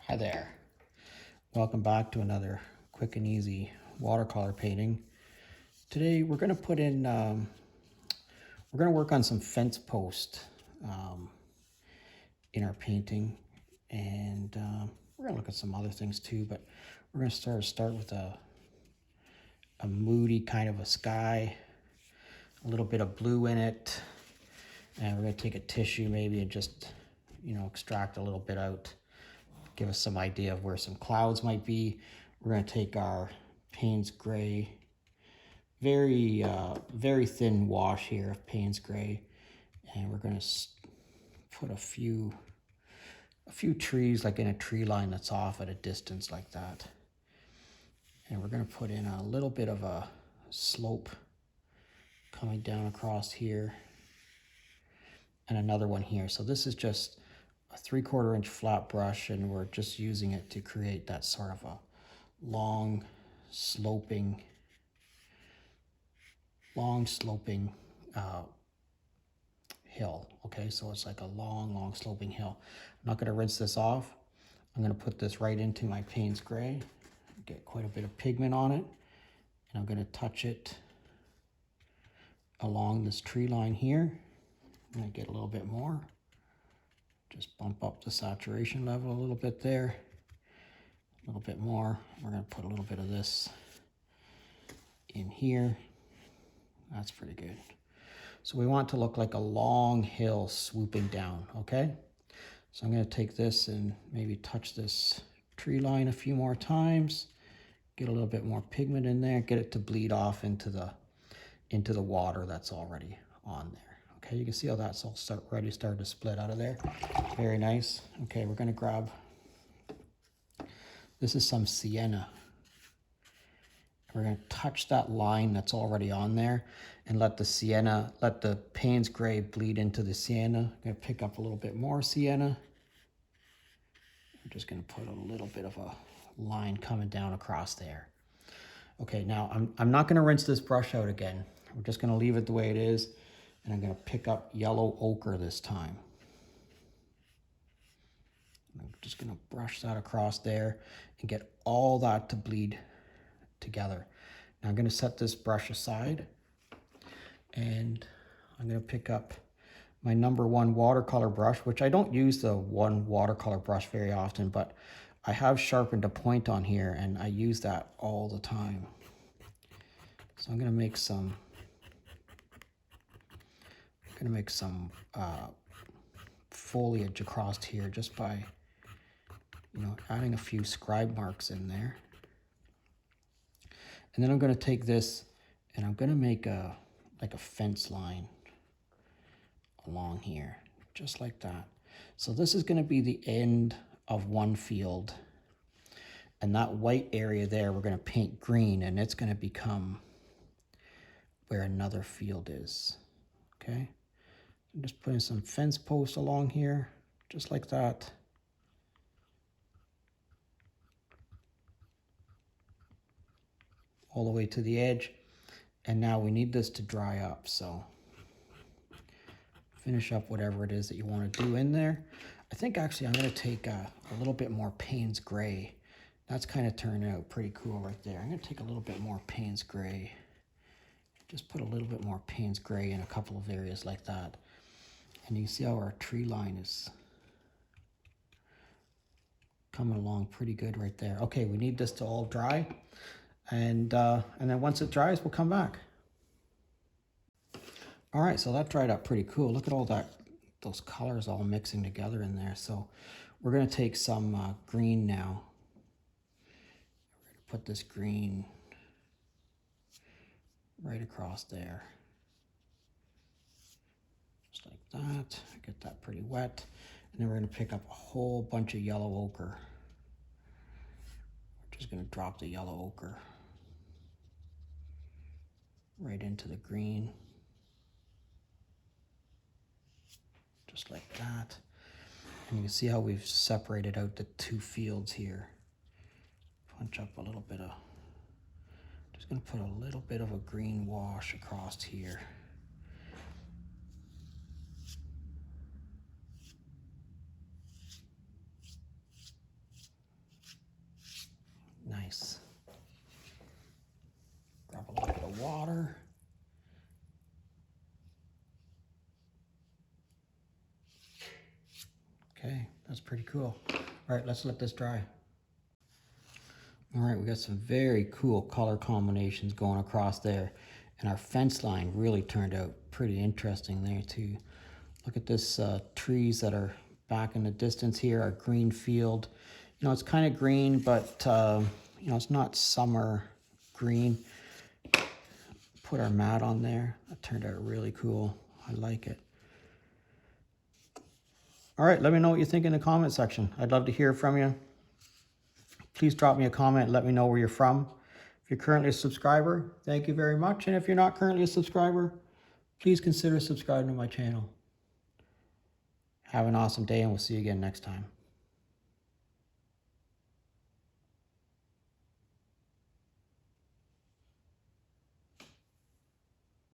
Hi there. Welcome back to another quick and easy watercolor painting. Today we're going to put in, we're going to work on some fence post in our painting, and we're going to look at some other things too, but we're going to start with a moody kind of a sky, a little bit of blue in it, and we're going to take a tissue maybe and just, extract a little bit out. Give us some idea of where some clouds might be. We're going to take our Payne's gray, very thin wash here of Payne's gray, and we're going to put a few trees like in a tree line that's off at a distance like that. And we're going to put in a little bit of a slope coming down across here and another one here. So this is just a 3/4 inch flat brush, and we're just using it to create that sort of a long sloping hill. Okay, so it's like a long sloping hill. I'm not going to rinse this off. I'm going to put this right into my Payne's gray, get quite a bit of pigment on it, and I'm going to touch it along this tree line here. I'm going to get a little bit more. Just bump up the saturation level a little bit there, a little bit more. We're going to put a little bit of this in here. That's pretty good. So we want to look like a long hill swooping down, okay? So I'm going to take this and maybe touch this tree line a few more times, get a little bit more pigment in there, get it to bleed off into the water that's already on there. Okay, you can see how that's all already started to split out of there. Very nice. Okay, we're going to grab, this is some Sienna. We're going to touch that line that's already on there and let the Payne's gray bleed into the Sienna. I'm going to pick up a little bit more Sienna. I'm just going to put a little bit of a line coming down across there. Okay, now I'm not going to rinse this brush out again. We're just going to leave it the way it is. And I'm going to pick up yellow ochre this time. I'm just going to brush that across there and get all that to bleed together. Now I'm going to set this brush aside, and I'm going to pick up my #1 watercolor brush, which I don't use the one watercolor brush very often, but I have sharpened a point on here and I use that all the time. So I'm going to make some foliage across here just by adding a few scribe marks in there. And then I'm going to take this and I'm going to make like a fence line along here, just like that. So this is going to be the end of one field, and that white area there we're going to paint green, and it's going to become where another field is. Okay, I'm just putting some fence posts along here, just like that. All the way to the edge. And now we need this to dry up, so finish up whatever it is that you want to do in there. I think actually I'm going to take a little bit more Payne's gray. That's kind of turned out pretty cool right there. I'm going to take a little bit more Payne's gray. Just put a little bit more Payne's gray in a couple of areas like that. And you can see how our tree line is coming along pretty good right there. Okay, we need this to all dry. And then once it dries, we'll come back. All right, so that dried up pretty cool. Look at all those colors all mixing together in there. So we're going to take some green now. We're going to put this green right across there. Just like that. Get that pretty wet. And then we're going to pick up a whole bunch of yellow ochre. We're just going to drop the yellow ochre right into the green. Just like that. And you can see how we've separated out the two fields here. Punch up a little bit of, just going to put a little bit of a green wash across here. water. Okay, that's pretty cool. All right, let's let this dry. All right, we got some very cool color combinations going across there. And our fence line really turned out pretty interesting there too. Look at this trees that are back in the distance here, our green field. You know, it's kind of green, but you know, it's not summer green. Put our mat on there. That turned out really cool. I like it. All right, let me know what you think in the comment section. I'd love to hear from you. Please drop me a comment and let me know where you're from. If you're currently a subscriber, thank you very much. And if you're not currently a subscriber, please consider subscribing to my channel. Have an awesome day, and we'll see you again next time.